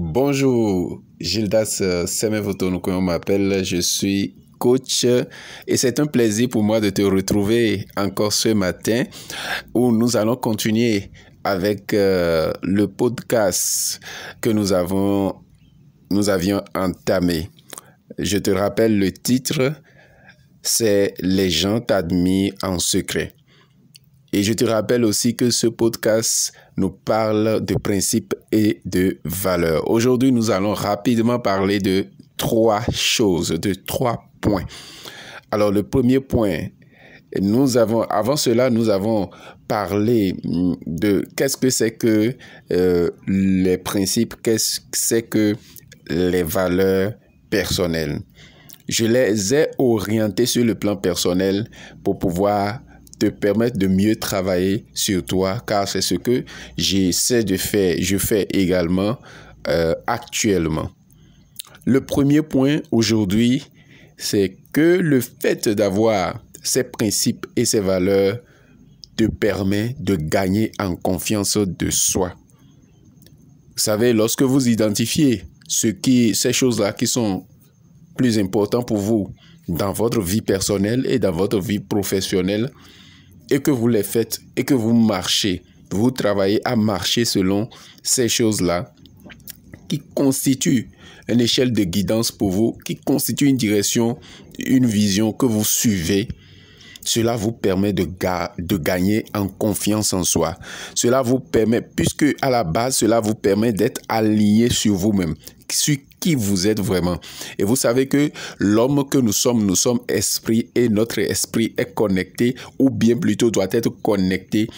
Bonjour, Gildas Semevotonou, comme on m'appelle, je suis coach et c'est un plaisir pour moi de te retrouver encore ce matin où nous allons continuer avec le podcast que nous avions entamé. Je te rappelle le titre, c'est « Les gens t'admirent en secret ». Et je te rappelle aussi que ce podcast nous parle de principes et de valeurs. Aujourd'hui, nous allons rapidement parler de trois choses, de trois points. Alors, le premier point, avant cela, nous avons parlé de qu'est-ce que c'est que les principes, qu'est-ce que c'est que les valeurs personnelles. Je les ai orientés sur le plan personnel pour pouvoir te permettre de mieux travailler sur toi, car c'est ce que j'essaie de faire, je fais également actuellement. Le premier point aujourd'hui, c'est que le fait d'avoir ces principes et ces valeurs te permet de gagner en confiance de soi. Vous savez, lorsque vous identifiez ces choses-là qui sont plus importantes pour vous dans votre vie personnelle et dans votre vie professionnelle, et que vous les faites et que vous marchez, vous travaillez à marcher selon ces choses-là qui constituent une échelle de guidance pour vous, qui constituent une direction, une vision que vous suivez. Cela vous permet de gagner en confiance en soi. Cela vous permet, puisque à la base, cela vous permet d'être aligné sur vous-même, sur qui vous êtes vraiment. Et vous savez que l'homme que nous sommes esprit et notre esprit est connecté, ou bien plutôt doit être connecté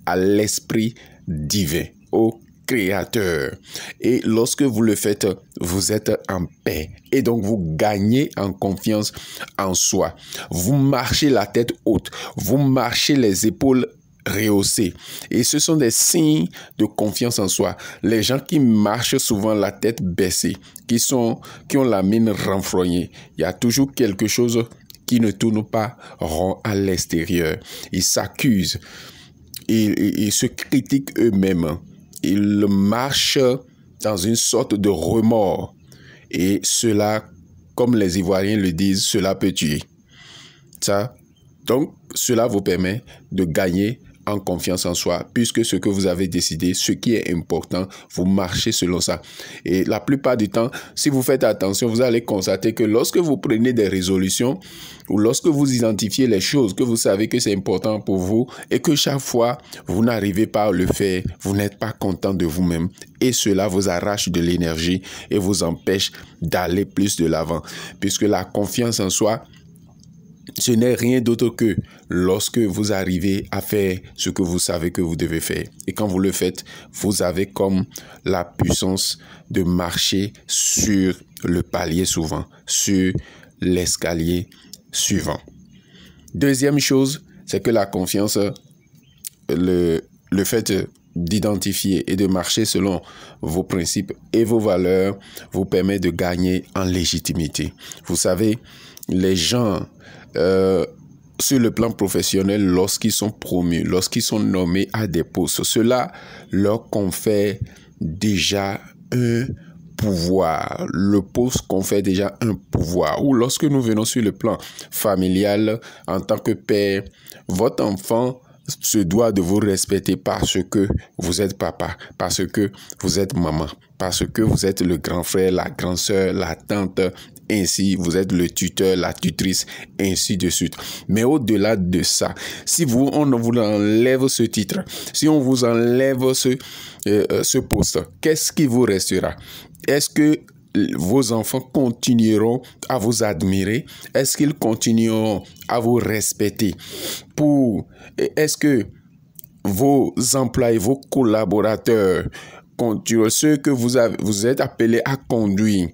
à l'esprit divin, au Créateur. Et lorsque vous le faites, vous êtes en paix. Et donc, vous gagnez en confiance en soi. Vous marchez la tête haute. Vous marchez les épaules rehaussées. Et ce sont des signes de confiance en soi. Les gens qui marchent souvent la tête baissée, qui ont la mine renfrognée, il y a toujours quelque chose qui ne tourne pas rond à l'extérieur. Ils s'accusent. Ils se critiquent eux-mêmes. Ils marchent dans une sorte de remords. Et cela, comme les Ivoiriens le disent, cela peut tuer. Donc, cela vous permet de gagner en confiance en soi, puisque ce que vous avez décidé, ce qui est important, vous marchez selon ça. Et la plupart du temps, si vous faites attention, vous allez constater que lorsque vous prenez des résolutions ou lorsque vous identifiez les choses que vous savez que c'est important pour vous et que chaque fois, vous n'arrivez pas à le faire, vous n'êtes pas content de vous-même et cela vous arrache de l'énergie et vous empêche d'aller plus de l'avant, puisque la confiance en soi, ce n'est rien d'autre que lorsque vous arrivez à faire ce que vous savez que vous devez faire. Et quand vous le faites, vous avez comme la puissance de marcher sur le palier suivant, sur l'escalier suivant. Deuxième chose, c'est que la confiance, le fait d'identifier et de marcher selon vos principes et vos valeurs vous permet de gagner en légitimité. Vous savez, les gens sur le plan professionnel, lorsqu'ils sont promus, lorsqu'ils sont nommés à des postes, cela leur confère déjà un pouvoir. Le poste confère déjà un pouvoir. Ou lorsque nous venons sur le plan familial, en tant que père, votre enfant se doit de vous respecter parce que vous êtes papa, parce que vous êtes maman, parce que vous êtes le grand frère, la grande sœur, la tante, ainsi vous êtes le tuteur, la tutrice, ainsi de suite. Mais au-delà de ça, si on vous enlève ce titre, si on vous enlève ce poste, qu'est-ce qui vous restera? Est-ce que vos enfants continueront à vous admirer? Est-ce qu'ils continueront à vous respecter? Est-ce que vos employés, vos collaborateurs, ceux que vous êtes appelés à conduire,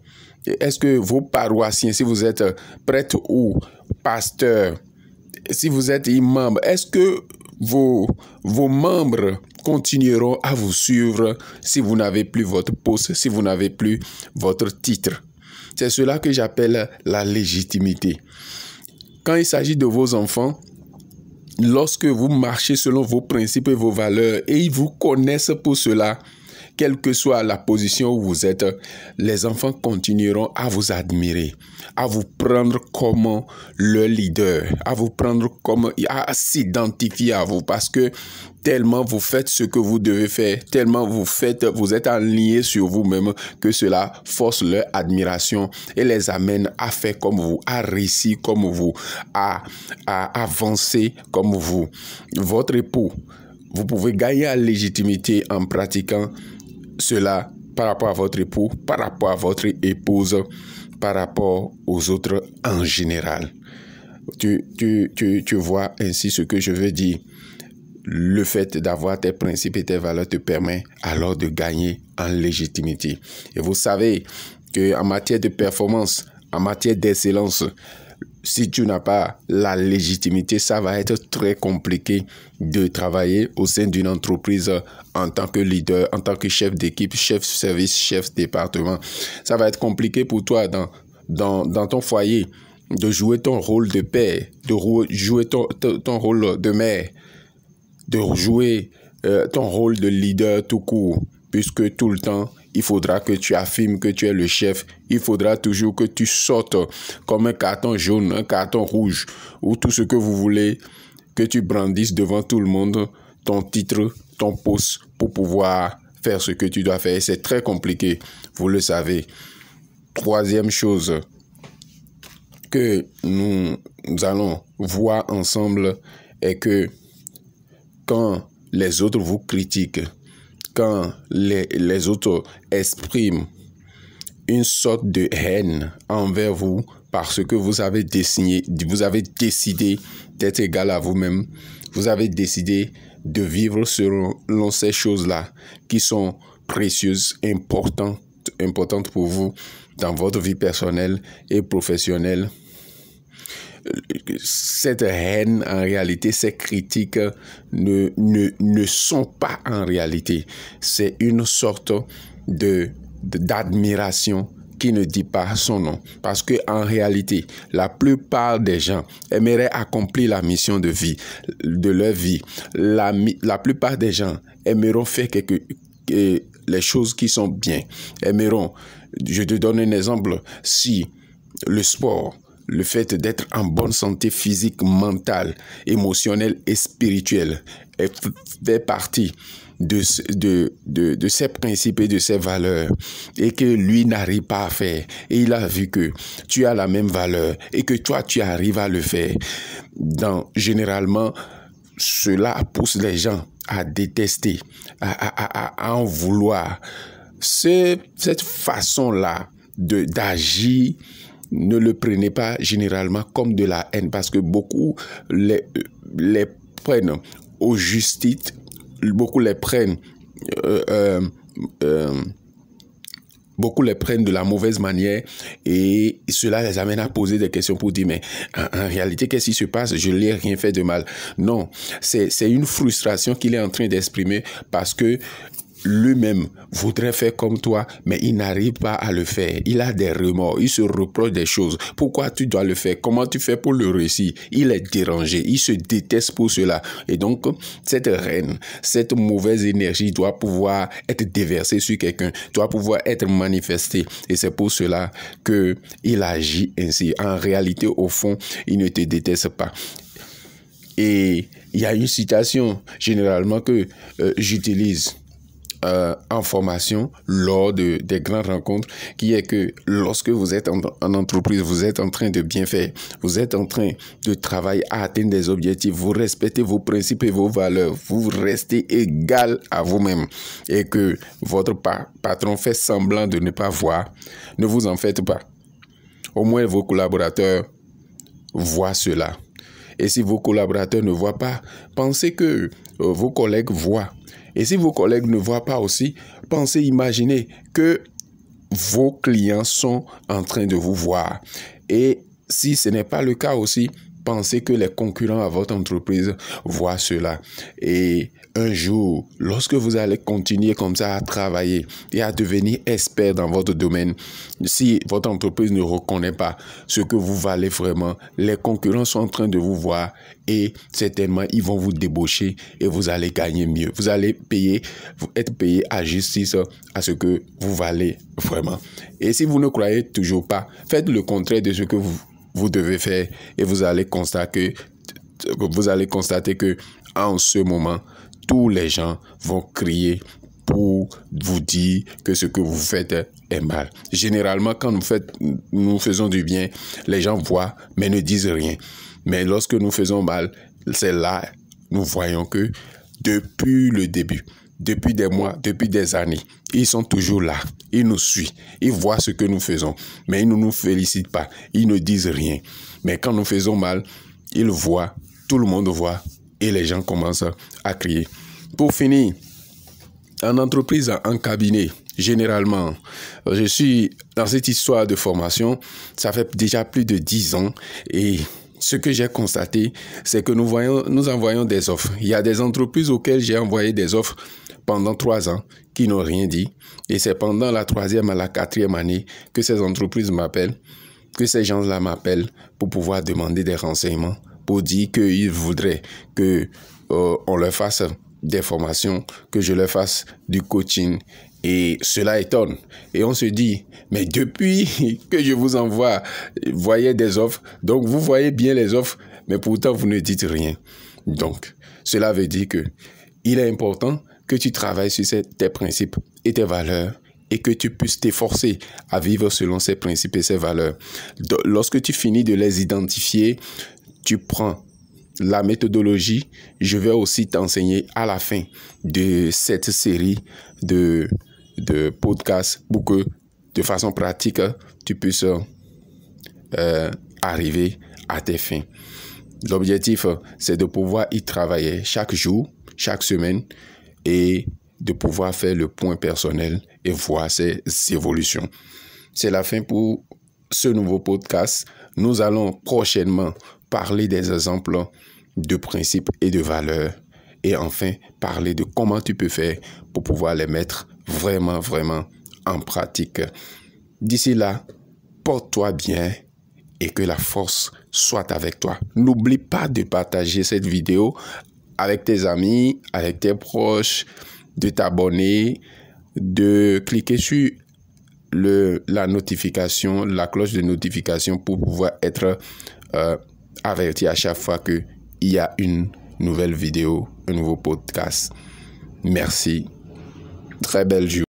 est-ce que vos paroissiens, si vous êtes prêtre ou pasteur, si vous êtes imam, est-ce que vos membres continueront à vous suivre si vous n'avez plus votre poste, si vous n'avez plus votre titre? C'est cela que j'appelle la légitimité. Quand il s'agit de vos enfants, lorsque vous marchez selon vos principes et vos valeurs et ils vous connaissent pour cela, quelle que soit la position où vous êtes, les enfants continueront à vous admirer, à vous prendre comme leur leader, à vous prendre comme, à s'identifier à vous, parce que tellement vous faites ce que vous devez faire, tellement vous êtes aligné sur vous-même, que cela force leur admiration et les amène à faire comme vous, à réussir comme vous, à avancer comme vous. Votre époux, vous pouvez gagner en légitimité en pratiquant cela par rapport à votre époux, par rapport à votre épouse, par rapport aux autres en général. Tu vois ainsi ce que je veux dire. Le fait d'avoir tes principes et tes valeurs te permet alors de gagner en légitimité. Et vous savez qu'en matière de performance, en matière d'excellence, si tu n'as pas la légitimité, ça va être très compliqué de travailler au sein d'une entreprise en tant que leader, en tant que chef d'équipe, chef service, chef département. Ça va être compliqué pour toi dans ton foyer de jouer ton rôle de père, de jouer ton rôle de mère, de jouer ton rôle de leader tout court, puisque tout le temps, il faudra que tu affirmes que tu es le chef. Il faudra toujours que tu sortes comme un carton jaune, un carton rouge, ou tout ce que vous voulez, que tu brandisses devant tout le monde, ton titre, ton poste, pour pouvoir faire ce que tu dois faire. C'est très compliqué, vous le savez. Troisième chose que nous allons voir ensemble est que quand les autres vous critiquent, quand les autres expriment une sorte de haine envers vous parce que vous avez décidé d'être égal à vous-même, vous avez décidé de vivre selon ces choses-là qui sont précieuses, importantes pour vous dans votre vie personnelle et professionnelle. Cette haine, en réalité, ces critiques ne sont pas en réalité. C'est une sorte d'admiration qui ne dit pas son nom. Parce que en réalité, la plupart des gens aimeraient accomplir la mission de leur vie. La plupart des gens aimeront faire les choses qui sont bien. Je te donne un exemple, si le sport, le fait d'être en bonne santé physique, mentale, émotionnelle et spirituelle fait partie de ses principes et de ses valeurs, et que lui n'arrive pas à faire, et il a vu que tu as la même valeur et que toi tu arrives à le faire. Généralement, cela pousse les gens à détester, à en vouloir. Cette façon-là d'agir, ne le prenez pas généralement comme de la haine, parce que beaucoup les prennent au justice, beaucoup les prennent de la mauvaise manière, et cela les amène à poser des questions pour dire mais en réalité qu'est-ce qui se passe, je n'ai rien fait de mal. Non, c'est une frustration qu'il est en train d'exprimer parce que lui-même voudrait faire comme toi, mais il n'arrive pas à le faire. Il a des remords, il se reproche des choses. Pourquoi tu dois le faire? Comment tu fais pour le réussir? Il est dérangé, il se déteste pour cela. Et donc, cette haine, cette mauvaise énergie doit pouvoir être déversée sur quelqu'un, doit pouvoir être manifestée. Et c'est pour cela qu'il agit ainsi. En réalité, au fond, il ne te déteste pas. Et il y a une citation généralement que j'utilise en formation lors des grandes rencontres, qui est que lorsque vous êtes en entreprise, vous êtes en train de bien faire, vous êtes en train de travailler à atteindre des objectifs, vous respectez vos principes et vos valeurs, vous restez égal à vous-même, et que votre patron fait semblant de ne pas voir, ne vous en faites pas. Au moins vos collaborateurs voient cela. Et si vos collaborateurs ne voient pas, pensez que vos collègues voient. Et si vos collègues ne voient pas aussi, imaginez que vos clients sont en train de vous voir. Et si ce n'est pas le cas aussi, pensez que les concurrents à votre entreprise voient cela. Et un jour, lorsque vous allez continuer comme ça à travailler et à devenir expert dans votre domaine, si votre entreprise ne reconnaît pas ce que vous valez vraiment, les concurrents sont en train de vous voir et certainement ils vont vous débaucher et vous allez gagner mieux. Vous allez être payé à justice à ce que vous valez vraiment. Et si vous ne croyez toujours pas, faites le contraire de ce que vous devez faire et vous allez constater que en ce moment, tous les gens vont crier pour vous dire que ce que vous faites est mal. Généralement, quand nous faisons du bien, les gens voient mais ne disent rien. Mais lorsque nous faisons mal, c'est là nous voyons que depuis le début, depuis des mois, depuis des années, ils sont toujours là. Ils nous suivent. Ils voient ce que nous faisons. Mais ils ne nous félicitent pas. Ils ne disent rien. Mais quand nous faisons mal, ils voient. Tout le monde voit. Et les gens commencent à crier. Pour finir, en entreprise, en cabinet, généralement, je suis dans cette histoire de formation. Ça fait déjà plus de 10 ans. Et ce que j'ai constaté, c'est que nous envoyons des offres. Il y a des entreprises auxquelles j'ai envoyé des offres pendant 3 ans qui n'ont rien dit. Et c'est pendant la 3e à la 4e année que ces entreprises m'appellent, que ces gens-là m'appellent pour pouvoir demander des renseignements, pour dire qu'ils voudraient qu'on leur fasse des formations, que je leur fasse du coaching. Et cela étonne. Et on se dit, mais depuis que je vous envoie, voyez des offres, donc vous voyez bien les offres, mais pourtant vous ne dites rien. Donc, cela veut dire que il est important que tu travailles sur tes principes et tes valeurs et que tu puisses t'efforcer à vivre selon ces principes et ces valeurs. Lorsque tu finis de les identifier, tu prends la méthodologie. Je vais aussi t'enseigner à la fin de cette série de podcasts pour que de façon pratique, tu puisses arriver à tes fins. L'objectif, c'est de pouvoir y travailler chaque jour, chaque semaine et de pouvoir faire le point personnel et voir ses évolutions. C'est la fin pour ce nouveau podcast. Nous allons prochainement parler des exemples de principes et de valeurs et enfin parler de comment tu peux faire pour pouvoir les mettre vraiment en pratique. D'ici là, porte-toi bien et que la force soit avec toi. N'oublie pas de partager cette vidéo avec tes amis, avec tes proches, de t'abonner, de cliquer sur la notification, la cloche de notification pour pouvoir être averti à chaque fois qu'il y a une nouvelle vidéo, un nouveau podcast. Merci. Très belle journée.